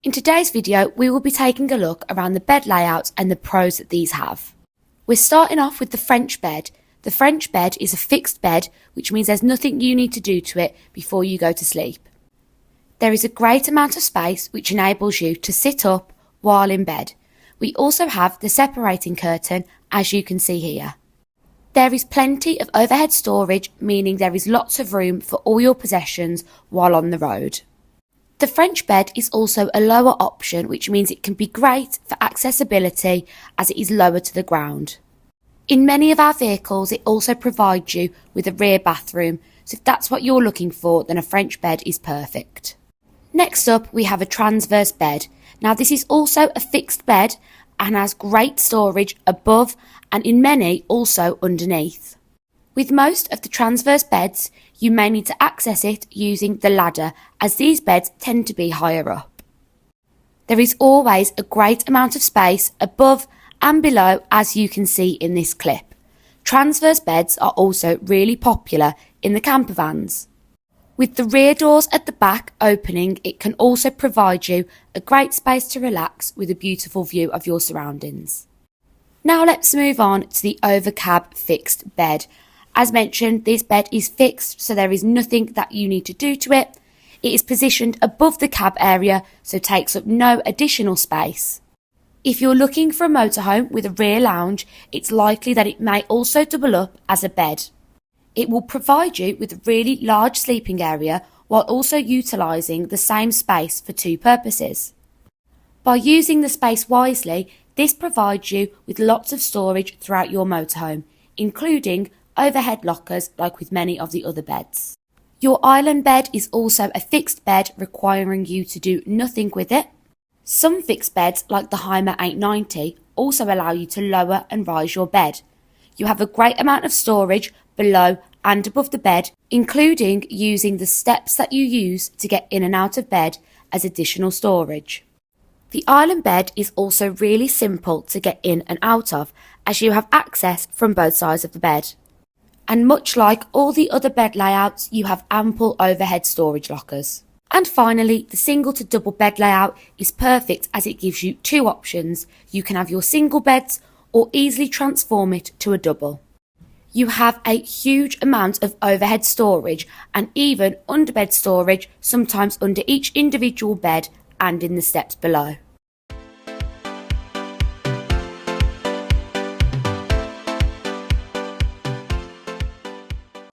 In today's video, we will be taking a look around the bed layouts and the pros that these have. We're starting off with the French bed. The French bed is a fixed bed, which means there's nothing you need to do to it before you go to sleep. There is a great amount of space which enables you to sit up while in bed. We also have the separating curtain, as you can see here. There is plenty of overhead storage, meaning there is lots of room for all your possessions while on the road. The French bed is also a lower option, which means it can be great for accessibility as it is lower to the ground. In many of our vehicles, it also provides you with a rear bathroom, so if that's what you're looking for, then a French bed is perfect. Next up, we have a transverse bed. Now this is also a fixed bed and has great storage above and in many also underneath. With most of the transverse beds, you may need to access it using the ladder, as these beds tend to be higher up. There is always a great amount of space above and below, as you can see in this clip. Transverse beds are also really popular in the camper vans. With the rear doors at the back opening, it can also provide you a great space to relax with a beautiful view of your surroundings. Now let's move on to the overcab fixed bed. As mentioned, this bed is fixed, so there is nothing that you need to do to it. It is positioned above the cab area, so takes up no additional space. If you're looking for a motorhome with a rear lounge, it's likely that it may also double up as a bed. It will provide you with a really large sleeping area while also utilising the same space for two purposes. By using the space wisely, this provides you with lots of storage throughout your motorhome, including overhead lockers like with many of the other beds. Your island bed is also a fixed bed requiring you to do nothing with it. Some fixed beds like the Hymer 890 also allow you to lower and rise your bed. You have a great amount of storage below and above the bed, including using the steps that you use to get in and out of bed as additional storage. The island bed is also really simple to get in and out of, as you have access from both sides of the bed. And much like all the other bed layouts, you have ample overhead storage lockers. And finally, the single to double bed layout is perfect as it gives you two options. You can have your single beds or easily transform it to a double. You have a huge amount of overhead storage and even underbed storage, sometimes under each individual bed and in the steps below.